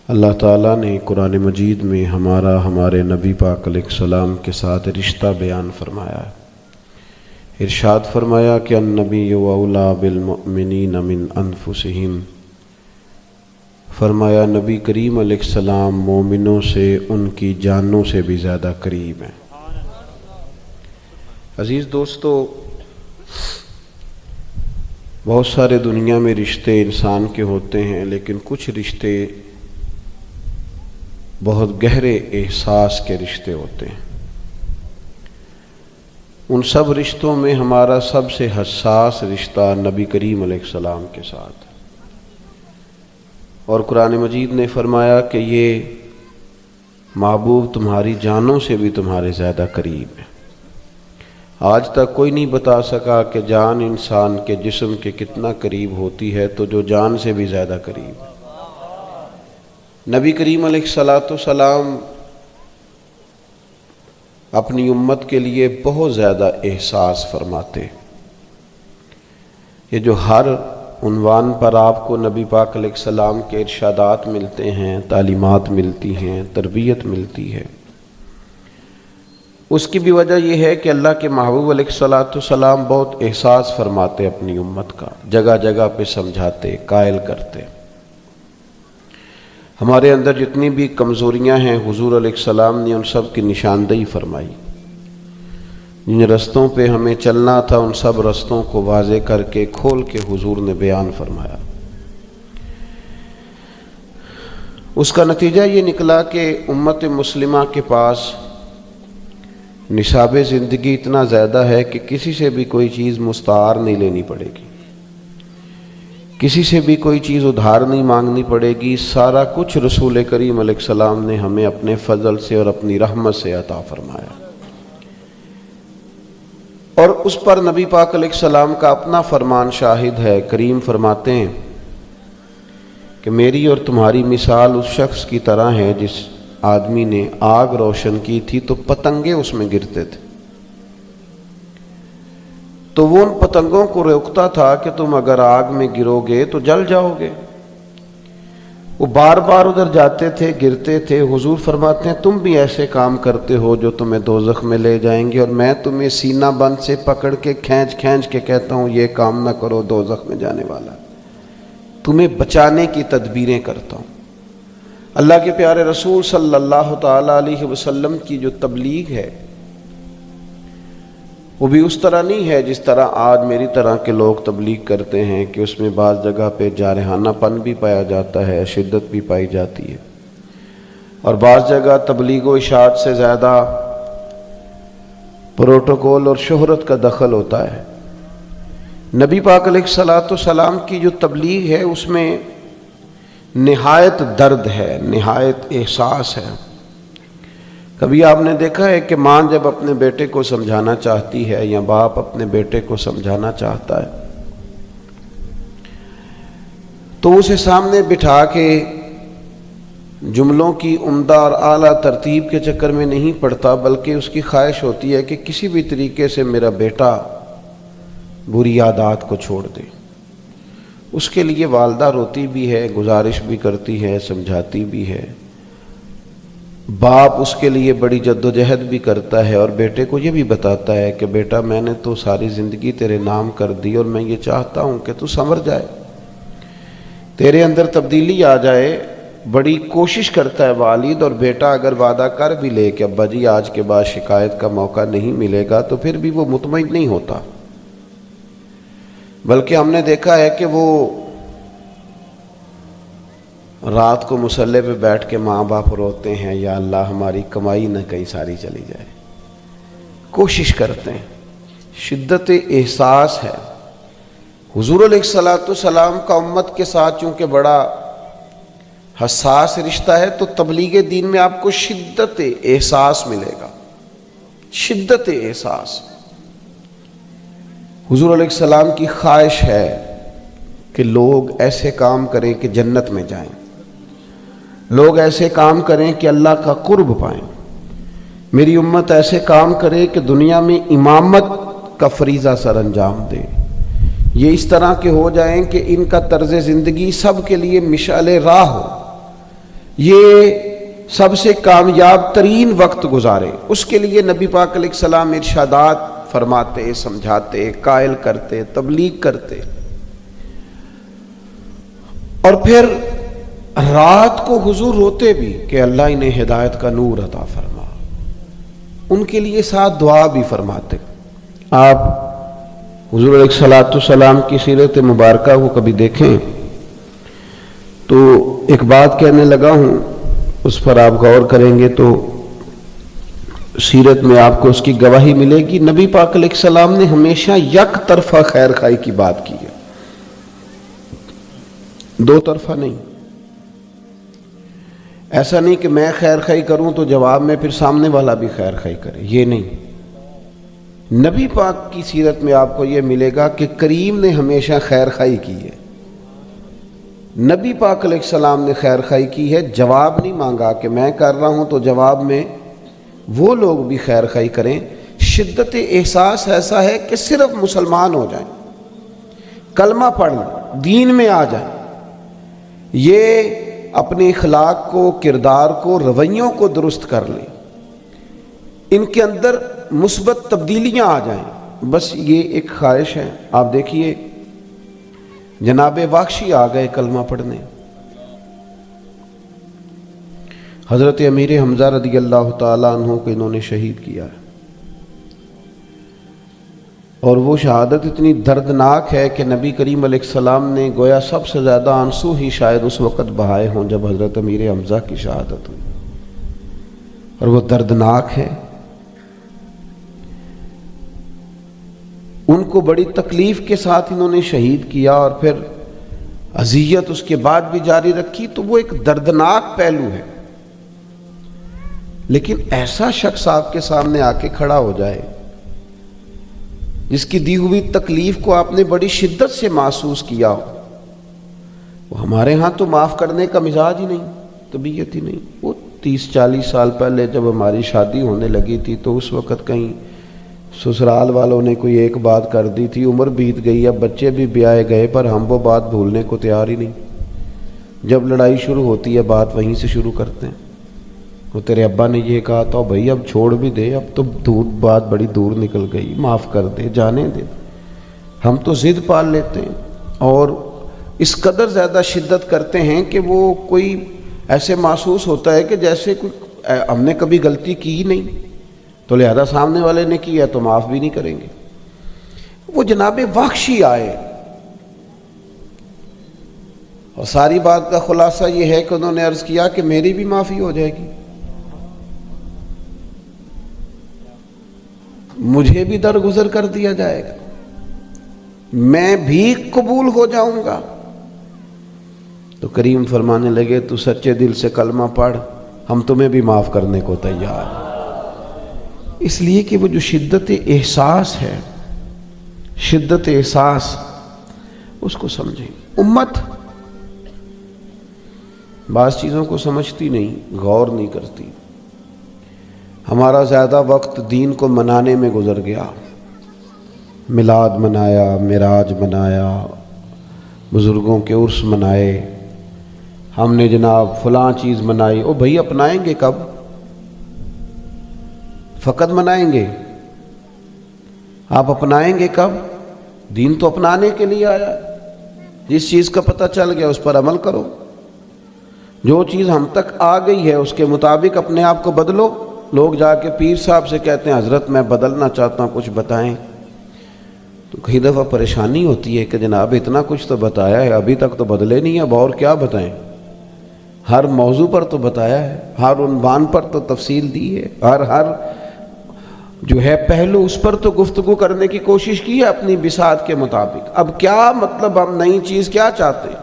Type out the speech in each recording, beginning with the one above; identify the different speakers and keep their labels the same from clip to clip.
Speaker 1: اللہ تعالیٰ نے قرآن مجید میں ہمارے نبی پاک علیہ السلام کے ساتھ رشتہ بیان فرمایا ہے۔ ارشاد فرمایا کہ النبی اولیٰ بالمؤمنین من انفسہم، فرمایا نبی کریم علیہ السلام مومنوں سے ان کی جانوں سے بھی زیادہ قریب ہیں۔ عزیز دوستو، بہت سارے دنیا میں رشتے انسان کے ہوتے ہیں، لیکن کچھ رشتے بہت گہرے احساس کے رشتے ہوتے ہیں۔ ان سب رشتوں میں ہمارا سب سے حساس رشتہ نبی کریم علیہ السلام کے ساتھ، اور قرآن مجید نے فرمایا کہ یہ محبوب تمہاری جانوں سے بھی تمہارے زیادہ قریب ہے۔ آج تک کوئی نہیں بتا سکا کہ جان انسان کے جسم کے کتنا قریب ہوتی ہے، تو جو جان سے بھی زیادہ قریب ہے۔ نبی کریم علیہ السلام اپنی امت کے لیے بہت زیادہ احساس فرماتے۔ یہ جو ہر عنوان پر آپ کو نبی پاک علیہ السلام کے ارشادات ملتے ہیں، تعلیمات ملتی ہیں، تربیت ملتی ہے، اس کی بھی وجہ یہ ہے کہ اللہ کے محبوب علیہ السلام بہت احساس فرماتے اپنی امت کا، جگہ جگہ پہ سمجھاتے، قائل کرتے۔ ہمارے اندر جتنی بھی کمزوریاں ہیں حضور علیہ السلام نے ان سب کی نشاندہی فرمائی۔ جن رستوں پہ ہمیں چلنا تھا ان سب رستوں کو واضح کر کے کھول کے حضور نے بیان فرمایا۔ اس کا نتیجہ یہ نکلا کہ امت مسلمہ کے پاس نصاب زندگی اتنا زیادہ ہے کہ کسی سے بھی کوئی چیز مستعار نہیں لینی پڑے گی، کسی سے بھی کوئی چیز ادھار نہیں مانگنی پڑے گی۔ سارا کچھ رسول کریم علیہ السلام نے ہمیں اپنے فضل سے اور اپنی رحمت سے عطا فرمایا، اور اس پر نبی پاک علیہ السلام کا اپنا فرمان شاہد ہے۔ کریم فرماتے ہیں کہ میری اور تمہاری مثال اس شخص کی طرح ہے جس آدمی نے آگ روشن کی تھی تو پتنگے اس میں گرتے تھے، تو وہ ان پتنگوں کو روکتا تھا کہ تم اگر آگ میں گرو گے تو جل جاؤ گے۔ وہ بار بار ادھر جاتے تھے، گرتے تھے۔ حضور فرماتے ہیں تم بھی ایسے کام کرتے ہو جو تمہیں دوزخ میں لے جائیں گے، اور میں تمہیں سینہ بند سے پکڑ کے کھینچ کے کہتا ہوں یہ کام نہ کرو، دوزخ میں جانے والا، تمہیں بچانے کی تدبیریں کرتا ہوں۔ اللہ کے پیارے رسول صلی اللہ تعالی علیہ وسلم کی جو تبلیغ ہے وہ بھی اس طرح نہیں ہے جس طرح آج میری طرح کے لوگ تبلیغ کرتے ہیں، کہ اس میں بعض جگہ پہ جارحانہ پن بھی پایا جاتا ہے، شدت بھی پائی جاتی ہے، اور بعض جگہ تبلیغ و اشاعت سے زیادہ پروٹوکول اور شہرت کا دخل ہوتا ہے۔ نبی پاک علیہ السلام کی جو تبلیغ ہے اس میں نہایت درد ہے، نہایت احساس ہے۔ کبھی آپ نے دیکھا ہے کہ ماں جب اپنے بیٹے کو سمجھانا چاہتی ہے یا باپ اپنے بیٹے کو سمجھانا چاہتا ہے تو اسے سامنے بٹھا کے جملوں کی عمدہ اور اعلیٰ ترتیب کے چکر میں نہیں پڑتا، بلکہ اس کی خواہش ہوتی ہے کہ کسی بھی طریقے سے میرا بیٹا بری عادات کو چھوڑ دے۔ اس کے لیے والدہ روتی بھی ہے، گزارش بھی کرتی ہے، سمجھاتی بھی ہے، باپ اس کے لیے بڑی جدوجہد بھی کرتا ہے، اور بیٹے کو یہ بھی بتاتا ہے کہ بیٹا میں نے تو ساری زندگی تیرے نام کر دی، اور میں یہ چاہتا ہوں کہ تو سنور جائے، تیرے اندر تبدیلی آ جائے۔ بڑی کوشش کرتا ہے والد، اور بیٹا اگر وعدہ کر بھی لے کہ ابا جی آج کے بعد شکایت کا موقع نہیں ملے گا، تو پھر بھی وہ مطمئن نہیں ہوتا، بلکہ ہم نے دیکھا ہے کہ وہ رات کو مصلے پہ بیٹھ کے ماں باپ روتے ہیں، یا اللہ ہماری کمائی نہ کہیں ساری چلی جائے، کوشش کرتے ہیں، شدت احساس ہے۔ حضور علیہ السلام کا امت کے ساتھ چونکہ بڑا حساس رشتہ ہے، تو تبلیغ دین میں آپ کو شدت احساس ملے گا، شدت احساس۔ حضور علیہ السلام کی خواہش ہے کہ لوگ ایسے کام کریں کہ جنت میں جائیں، لوگ ایسے کام کریں کہ اللہ کا قرب پائیں، میری امت ایسے کام کرے کہ دنیا میں امامت کا فریضہ سر انجام دے، یہ اس طرح کے ہو جائیں کہ ان کا طرز زندگی سب کے لیے مشعل راہ ہو، یہ سب سے کامیاب ترین وقت گزارے، اس کے لیے نبی پاک علیہ السلام ارشادات فرماتے، سمجھاتے، قائل کرتے، تبلیغ کرتے، اور پھر رات کو حضور روتے بھی کہ اللہ انہیں ہدایت کا نور عطا فرما، ان کے لیے ساتھ دعا بھی فرماتے۔ آپ حضور علیہ الصلوۃ والسلام کی سیرت مبارکہ کو کبھی دیکھیں تو ایک بات کہنے لگا ہوں، اس پر آپ غور کریں گے تو سیرت میں آپ کو اس کی گواہی ملے گی۔ نبی پاک علیہ السلام نے ہمیشہ یک طرفہ خیر خواہی کی بات کی ہے، دو طرفہ نہیں۔ ایسا نہیں کہ میں خیر خواہی کروں تو جواب میں پھر سامنے والا بھی خیر خواہی کرے، یہ نہیں۔ نبی پاک کی سیرت میں آپ کو یہ ملے گا کہ کریم نے ہمیشہ خیر خواہی کی ہے، نبی پاک علیہ السلام نے خیر خواہی کی ہے، جواب نہیں مانگا کہ میں کر رہا ہوں تو جواب میں وہ لوگ بھی خیر خواہی کریں۔ شدت احساس ایسا ہے کہ صرف مسلمان ہو جائیں، کلمہ پڑھ لیں، دین میں آ جائیں، یہ اپنے اخلاق کو، کردار کو، رویوں کو درست کر لیں، ان کے اندر مثبت تبدیلیاں آ جائیں، بس یہ ایک خواہش ہے۔ آپ دیکھیے جناب واخشی آ گئے کلمہ پڑھنے، حضرت امیر حمزہ رضی اللہ تعالیٰ عنہ کو انہوں نے شہید کیا ہے، اور وہ شہادت اتنی دردناک ہے کہ نبی کریم علیہ السلام نے گویا سب سے زیادہ آنسو ہی شاید اس وقت بہائے ہوں جب حضرت امیر حمزہ کی شہادت ہوئی، اور وہ دردناک ہے۔ ان کو بڑی تکلیف کے ساتھ انہوں نے شہید کیا، اور پھر اذیت اس کے بعد بھی جاری رکھی، تو وہ ایک دردناک پہلو ہے۔ لیکن ایسا شخص آپ کے سامنے آ کے کھڑا ہو جائے جس کی دی ہوئی تکلیف کو آپ نے بڑی شدت سے محسوس کیا ہو، وہ ہمارے ہاں تو معاف کرنے کا مزاج ہی نہیں، طبیعت ہی نہیں۔ وہ 30-40 سال پہلے جب ہماری شادی ہونے لگی تھی تو اس وقت کہیں سسرال والوں نے کوئی ایک بات کر دی تھی، عمر بیت گئی، اب بچے بھی بیائے گئے، پر ہم وہ بات بھولنے کو تیار ہی نہیں۔ جب لڑائی شروع ہوتی ہے بات وہیں سے شروع کرتے ہیں، وہ تیرے ابا نے یہ کہا تھا، بھائی اب چھوڑ بھی دے، اب تو دور بات بڑی دور نکل گئی، معاف کر دے، جانے دے۔ ہم تو ضد پال لیتے ہیں اور اس قدر زیادہ شدت کرتے ہیں کہ وہ کوئی ایسے محسوس ہوتا ہے کہ جیسے کوئی ہم نے کبھی غلطی کی ہی نہیں، تو لہذا سامنے والے نے کیا تو معاف بھی نہیں کریں گے۔ وہ جناب واخشی آئے، اور ساری بات کا خلاصہ یہ ہے کہ انہوں نے عرض کیا کہ میری بھی معافی ہو جائے گی، مجھے بھی درگزر کر دیا جائے گا، میں بھی قبول ہو جاؤں گا۔ تو کریم فرمانے لگے تو سچے دل سے کلمہ پڑھ، ہم تمہیں بھی معاف کرنے کو تیار ہیں۔ اس لیے کہ وہ جو شدت احساس ہے، شدت احساس، اس کو سمجھیں۔ امت بعض چیزوں کو سمجھتی نہیں، غور نہیں کرتی۔ ہمارا زیادہ وقت دین کو منانے میں گزر گیا، میلاد منایا، معراج منایا، بزرگوں کے عرس منائے، ہم نے جناب فلاں چیز منائی۔ او بھائی اپنائیں گے کب؟ فقط منائیں گے، آپ اپنائیں گے کب؟ دین تو اپنانے کے لیے آیا، جس چیز کا پتہ چل گیا اس پر عمل کرو، جو چیز ہم تک آ گئی ہے اس کے مطابق اپنے آپ کو بدلو۔ لوگ جا کے پیر صاحب سے کہتے ہیں حضرت میں بدلنا چاہتا ہوں، کچھ بتائیں، تو کئی دفعہ پریشانی ہوتی ہے کہ جناب اتنا کچھ تو بتایا ہے، ابھی تک تو بدلے نہیں، اب اور کیا بتائیں؟ ہر موضوع پر تو بتایا ہے، ہر عنوان پر تو تفصیل دی ہے، ہر جو ہے پہلو اس پر تو گفتگو کرنے کی کوشش کی ہے اپنی بساط کے مطابق۔ اب کیا مطلب، ہم نئی چیز کیا چاہتے ہیں؟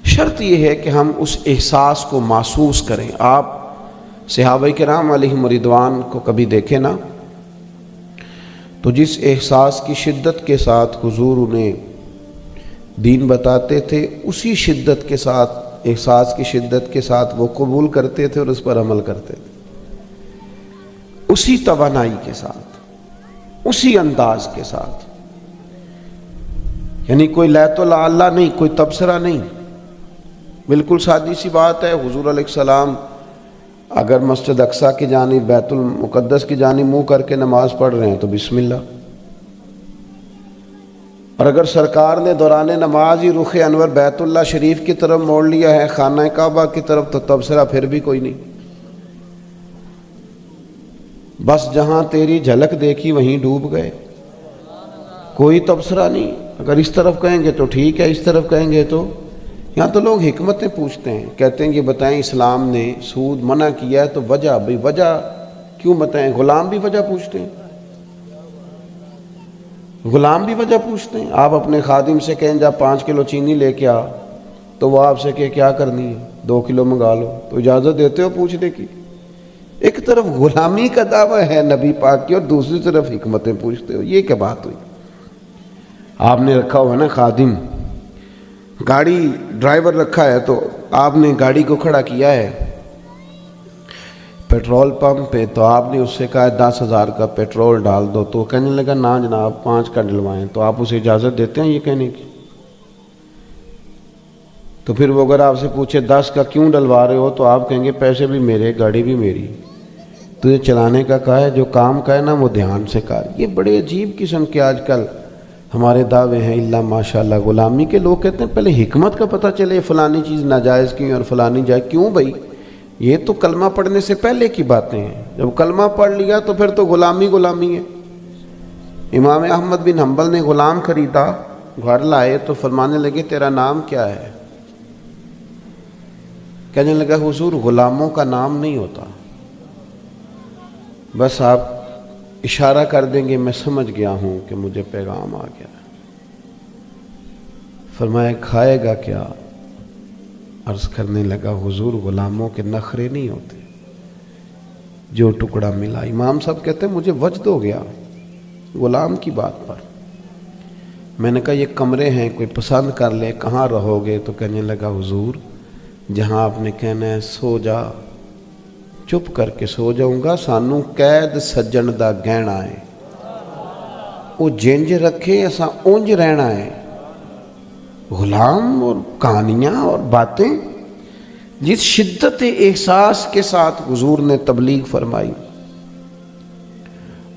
Speaker 1: شرط یہ ہے کہ ہم اس احساس کو محسوس کریں۔ آپ صحابہ کرام علیہم رضوان کو کبھی دیکھیں نا، تو جس احساس کی شدت کے ساتھ حضور انہیں دین بتاتے تھے، اسی شدت کے ساتھ، احساس کی شدت کے ساتھ وہ قبول کرتے تھے اور اس پر عمل کرتے تھے، اسی توانائی کے ساتھ، اسی انداز کے ساتھ۔ یعنی کوئی لیت اللہ نہیں، کوئی تبصرہ نہیں، بالکل سادی سی بات ہے. حضور علیہ السلام اگر مسجد اقصیٰ کی جانب بیت المقدس کی جانب منہ کر کے نماز پڑھ رہے ہیں تو بسم اللہ، اور اگر سرکار نے دوران نماز ہی رخ انور بیت اللہ شریف کی طرف موڑ لیا ہے، خانہ کعبہ کی طرف، تو تبصرہ پھر بھی کوئی نہیں. بس جہاں تیری جھلک دیکھی وہیں ڈوب گئے، کوئی تبصرہ نہیں. اگر اس طرف کہیں گے تو ٹھیک ہے، اس طرف کہیں گے تو. یہاں تو لوگ حکمتیں پوچھتے ہیں، کہتے ہیں کہ بتائیں اسلام نے سود منع کیا ہے تو وجہ، بھئی وجہ کیوں بتائیں؟ غلام بھی وجہ پوچھتے ہیں، غلام بھی وجہ پوچھتے ہیں. آپ اپنے خادم سے کہیں جا 5 کلو چینی لے کے آ، تو وہ آپ سے کہ کیا کرنی ہے، 2 کلو منگا لو، تو اجازت دیتے ہو پوچھنے کی؟ ایک طرف غلامی کا دعویٰ ہے نبی پاک کی اور دوسری طرف حکمتیں پوچھتے ہو، یہ کیا بات ہوئی؟ آپ نے رکھا ہوا ہے نا خادم، گاڑی ڈرائیور رکھا ہے، تو آپ نے گاڑی کو کھڑا کیا ہے پیٹرول پمپ پہ، تو آپ نے اس سے کہا 10,000 کا پیٹرول ڈال دو، تو کہنے لگا نا جناب 5 کا ڈلوائیں، تو آپ اسے اجازت دیتے ہیں یہ کہنے کی؟ تو پھر وہ اگر آپ سے پوچھے 10 کا کیوں ڈلوا رہے ہو، تو آپ کہیں گے پیسے بھی میرے، گاڑی بھی میری، تجھے چلانے کا کہا ہے، جو کام کا ہے نا وہ دھیان سے کر. یہ بڑے عجیب قسم کے آج کل ہمارے دعوے ہیں. اللہ ماشاءاللہ غلامی کے لوگ کہتے ہیں پہلے حکمت کا پتہ چلے، فلانی چیز ناجائز کیوں اور فلانی جائز کیوں. بھائی یہ تو کلمہ پڑھنے سے پہلے کی باتیں ہیں، جب کلمہ پڑھ لیا تو پھر تو غلامی غلامی ہے. امام احمد بن حنبل نے غلام خریدا، گھر لائے تو فرمانے لگے تیرا نام کیا ہے؟ کہنے لگا حضور غلاموں کا نام نہیں ہوتا، بس آپ اشارہ کر دیں گے میں سمجھ گیا ہوں کہ مجھے پیغام آ گیا. فرمایا کھائے گا کیا؟ عرض کرنے لگا حضور غلاموں کے نخرے نہیں ہوتے، جو ٹکڑا ملا. امام صاحب کہتے ہیں مجھے وجد ہو گیا غلام کی بات پر. میں نے کہا یہ کمرے ہیں، کوئی پسند کر لے، کہاں رہو گے؟ تو کہنے لگا حضور جہاں آپ نے کہنا ہے سو جا، چپ کر کے سو جاؤں گا. سانوں قید سجن دا گہنا ہے، وہ جنج رکھے ایسا اونج رہنا ہے. غلام اور کہانیاں اور باتیں جس شدت احساس کے ساتھ حضور نے تبلیغ فرمائی،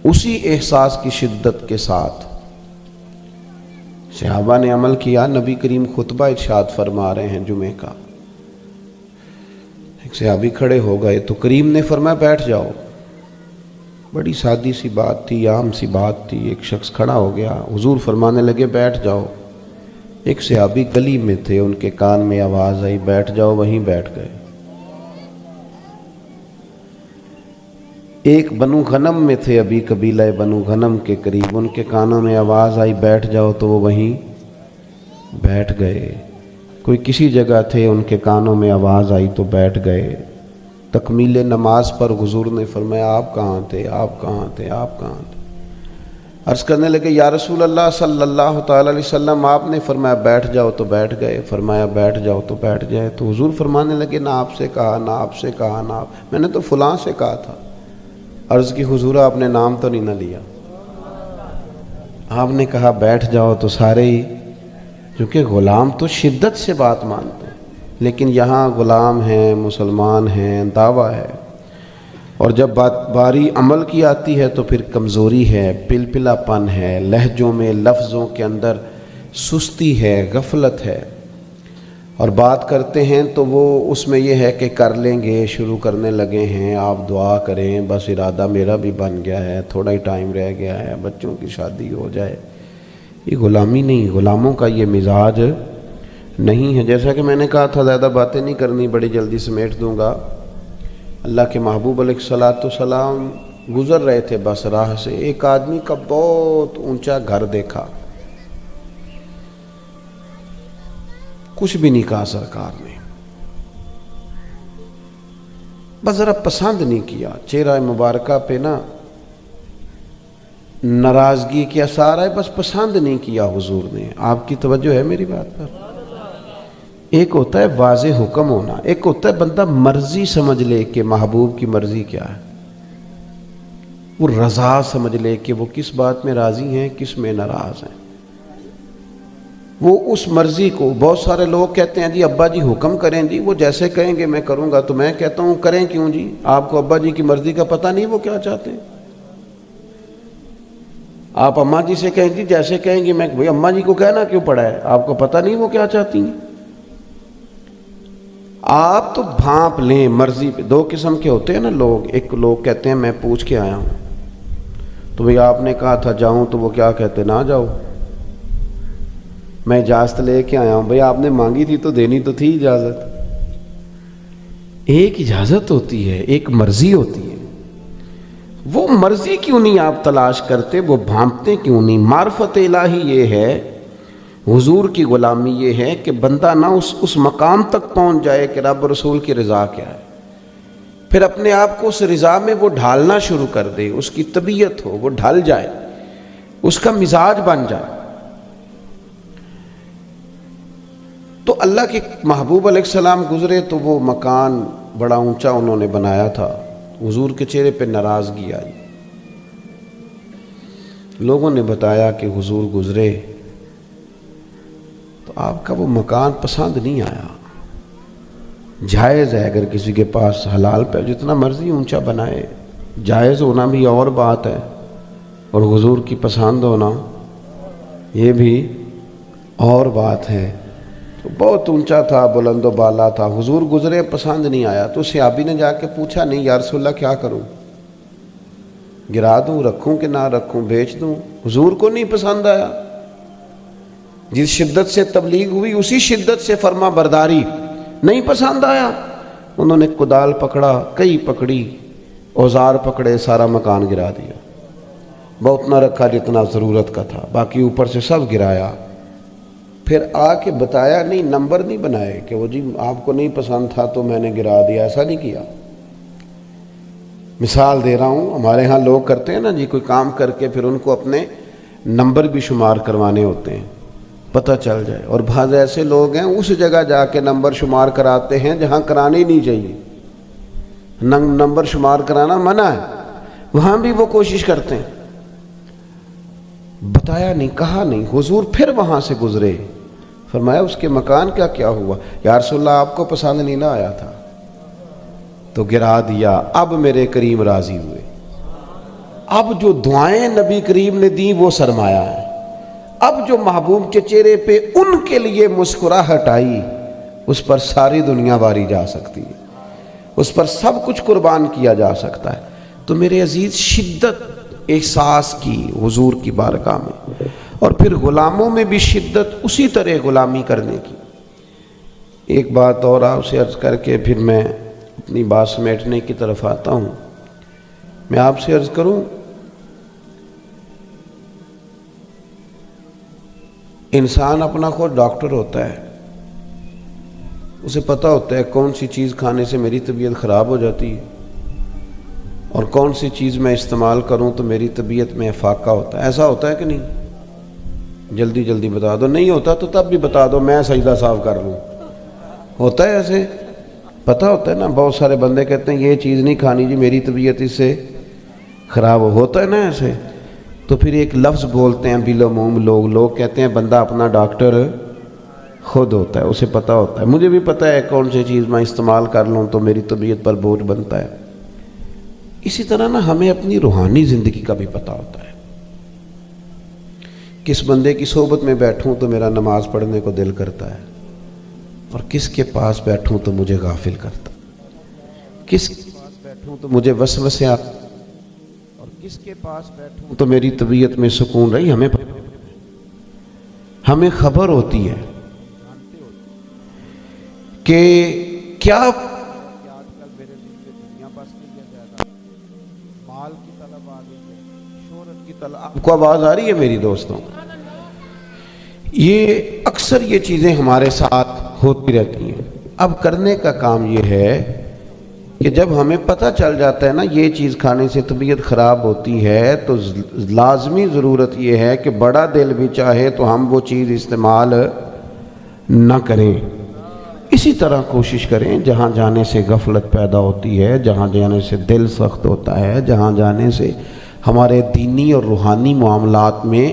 Speaker 1: اسی احساس کی شدت کے ساتھ صحابہ نے عمل کیا. نبی کریم خطبہ ارشاد فرما رہے ہیں جمعے کا، ایک صحابی کھڑے ہو گئے تو کریم نے فرمایا بیٹھ جاؤ. بڑی سادی سی بات تھی، عام سی بات تھی. ایک شخص کھڑا ہو گیا، حضور فرمانے لگے بیٹھ جاؤ. ایک صحابی گلی میں تھے، ان کے کان میں آواز آئی بیٹھ جاؤ، وہیں بیٹھ گئے. ایک بنو غنم میں تھے، ابھی قبیلہ بنو غنم کے قریب، ان کے کانوں میں آواز آئی بیٹھ جاؤ، تو وہ وہیں بیٹھ گئے. کوئی کسی جگہ تھے، ان کے کانوں میں آواز آئی تو بیٹھ گئے. تکمیل نماز پر حضور نے فرمایا آپ کہاں تھے، آپ کہاں تھے، آپ کہاں تھے؟ عرض کرنے لگے یا رسول اللہ صلی اللہ تعالی علیہ وسلم آپ نے فرمایا بیٹھ جاؤ تو بیٹھ گئے، فرمایا بیٹھ جاؤ تو بیٹھ جائے. تو حضور فرمانے لگے نہ آپ سے کہا، نہ آپ سے کہا، نہ میں نے تو فلاں سے کہا تھا. عرض کی حضور آپ نے نام تو نہیں نہ لیا، آپ نے کہا بیٹھ جاؤ تو سارے ہی، کیونکہ غلام تو شدت سے بات مانتے ہیں، لیکن یہاں غلام ہیں، مسلمان ہیں، دعویٰ ہے. اور جب باری عمل کی آتی ہے تو پھر کمزوری ہے، پلپلا پن ہے، لہجوں میں لفظوں کے اندر سستی ہے، غفلت ہے. اور بات کرتے ہیں تو وہ اس میں یہ ہے کہ کر لیں گے، شروع کرنے لگے ہیں، آپ دعا کریں، بس ارادہ میرا بھی بن گیا ہے، تھوڑا ہی ٹائم رہ گیا ہے، بچوں کی شادی ہو جائے. یہ غلامی نہیں، غلاموں کا یہ مزاج نہیں ہے. جیسا کہ میں نے کہا تھا زیادہ باتیں نہیں کرنی، بڑی جلدی سمیٹ دوں گا. اللہ کے محبوب علیہ الصلاۃ والسلام گزر رہے تھے بس راہ سے، ایک آدمی کا بہت اونچا گھر دیکھا. کچھ بھی نہیں کہا سرکار نے، بس ذرا پسند نہیں کیا. چہرہ مبارکہ پہ نا ناراضگی کے اثار ہے، بس پسند نہیں کیا حضور نے. آپ کی توجہ ہے میری بات پر؟ ایک ہوتا ہے واضح حکم ہونا، ایک ہوتا ہے بندہ مرضی سمجھ لے کہ محبوب کی مرضی کیا ہے، وہ رضا سمجھ لے کہ وہ کس بات میں راضی ہیں، کس میں ناراض ہیں. وہ اس مرضی کو، بہت سارے لوگ کہتے ہیں جی ابا جی حکم کریں جی، وہ جیسے کہیں گے میں کروں گا، تو میں کہتا ہوں کریں کیوں جی؟ آپ کو ابا جی کی مرضی کا پتہ نہیں وہ کیا چاہتے ہیں؟ آپ اماں جی سے کہیں جی جیسے کہیں گے، میں بھائی اماں جی کو کہنا کیوں پڑا ہے؟ آپ کو پتہ نہیں وہ کیا چاہتی ہیں؟ آپ تو بھانپ لیں مرضی پہ۔ دو قسم کے ہوتے ہیں نا لوگ، ایک لوگ کہتے ہیں میں پوچھ کے آیا ہوں، تو بھئی آپ نے کہا تھا جاؤں، تو وہ کیا کہتے نہ جاؤ، میں اجازت لے کے آیا ہوں۔ بھئی آپ نے مانگی تھی تو دینی تو تھی اجازت۔ ایک اجازت ہوتی ہے، ایک مرضی ہوتی ہے، وہ مرضی کیوں نہیں آپ تلاش کرتے؟ وہ بھانپتے کیوں نہیں؟ معرفت الہی یہ ہے، حضور کی غلامی یہ ہے کہ بندہ نہ اس مقام تک پہنچ جائے کہ رب رسول کی رضا کیا ہے، پھر اپنے آپ کو اس رضا میں وہ ڈھالنا شروع کر دے، اس کی طبیعت ہو، وہ ڈھل جائے، اس کا مزاج بن جائے۔ تو اللہ کے محبوب علیہ السلام گزرے تو وہ مکان بڑا اونچا انہوں نے بنایا تھا، حضور کے چہرے پہ ناراضگی آئی۔ لوگوں نے بتایا کہ حضور گزرے تو آپ کا وہ مکان پسند نہیں آیا۔ جائز ہے اگر کسی کے پاس حلال پہ جتنا مرضی اونچا بنائے، جائز ہونا بھی اور بات ہے، اور حضور کی پسند ہونا یہ بھی اور بات ہے۔ تو بہت اونچا تھا، بلند و بالا تھا، حضور گزرے پسند نہیں آیا، تو صحابی نے جا کے پوچھا نہیں یا رسول اللہ کیا کروں، گرا دوں، رکھوں کہ نہ رکھوں، بیچ دوں؟ حضور کو نہیں پسند آیا۔ جس شدت سے تبلیغ ہوئی اسی شدت سے فرما برداری، نہیں پسند آیا۔ انہوں نے کدال پکڑا، کئی پکڑی، اوزار پکڑے، سارا مکان گرا دیا۔ بہت نہ رکھا جتنا ضرورت کا تھا، باقی اوپر سے سب گرایا۔ پھر آ کے بتایا نہیں، نمبر نہیں بنائے کہ وہ جی آپ کو نہیں پسند تھا تو میں نے گرا دیا، ایسا نہیں کیا۔ مثال دے رہا ہوں، ہمارے ہاں لوگ کرتے ہیں نا جی، کوئی کام کر کے پھر ان کو اپنے نمبر بھی شمار کروانے ہوتے ہیں، پتہ چل جائے۔ اور بعض ایسے لوگ ہیں اس جگہ جا کے نمبر شمار کراتے ہیں جہاں کرانے ہی نہیں چاہیے، نمبر شمار کرانا منع ہے، وہاں بھی وہ کوشش کرتے ہیں۔ بتایا نہیں، کہا نہیں، حضور پھر وہاں سے گزرے، فرمایا اس کے مکان کا کیا ہوا؟ یا رسول اللہ آپ کو پسند نہیں نہ آیا تھا تو گرا دیا، اب میرے کریم راضی ہوئے۔ اب جو دعائیں نبی کریم نے دی وہ سرمایہ ہے، اب جو محبوب کے چہرے پہ ان کے لیے مسکراہٹ آئی، اس پر ساری دنیا واری جا سکتی ہے، اس پر سب کچھ قربان کیا جا سکتا ہے۔ تو میرے عزیز، شدت احساس کی حضور کی بارگاہ میں، اور پھر غلاموں میں بھی شدت اسی طرح غلامی کرنے کی۔ ایک بات اور آپ سے عرض کر کے پھر میں اپنی بات سمیٹنے کی طرف آتا ہوں۔ میں آپ سے عرض کروں، انسان اپنا خود ڈاکٹر ہوتا ہے، اسے پتہ ہوتا ہے کون سی چیز کھانے سے میری طبیعت خراب ہو جاتی ہے اور کون سی چیز میں استعمال کروں تو میری طبیعت میں افاقہ ہوتا ہے۔ ایسا ہوتا ہے کہ نہیں؟ جلدی جلدی بتا دو، نہیں ہوتا تو تب بھی بتا دو، میں سجدہ صاف کر لوں۔ ہوتا ہے ایسے؟ پتہ ہوتا ہے نا، بہت سارے بندے کہتے ہیں یہ چیز نہیں کھانی جی میری طبیعت اس سے خراب ہوتا ہے نا ایسے، تو پھر ایک لفظ بولتے ہیں بالعموم لوگ کہتے ہیں بندہ اپنا ڈاکٹر خود ہوتا ہے، اسے پتہ ہوتا ہے۔ مجھے بھی پتہ ہے کون سی چیز میں استعمال کر لوں تو میری طبیعت پر بوجھ بنتا ہے۔ اسی طرح نا ہمیں اپنی روحانی زندگی کا بھی پتہ ہوتا ہے، کس بندے کی صحبت میں بیٹھوں تو میرا نماز پڑھنے کو دل کرتا ہے، اور کس کے پاس بیٹھوں تو مجھے غافل کرتا، کس کے پاس بیٹھوں تو مجھے وسوسے آتے، اور کس کے پاس بیٹھوں تو میری طبیعت میں سکون رہی۔ ہمیں خبر ہوتی ہے کہ کیا آج کل میرے دل میں دنیا بس نہیں ہے، زیادہ مال کی طلب آ گئی ہے، شہرت کی طلب۔ آپ کو آواز آ رہی ہے میری دوستوں؟ یہ اکثر یہ چیزیں ہمارے ساتھ ہوتی رہتی ہیں۔ اب کرنے کا کام یہ ہے کہ جب ہمیں پتہ چل جاتا ہے نا یہ چیز کھانے سے طبیعت خراب ہوتی ہے، تو لازمی ضرورت یہ ہے کہ بڑا دل بھی چاہے تو ہم وہ چیز استعمال نہ کریں۔ اسی طرح کوشش کریں، جہاں جانے سے غفلت پیدا ہوتی ہے، جہاں جانے سے دل سخت ہوتا ہے، جہاں جانے سے ہمارے دینی اور روحانی معاملات میں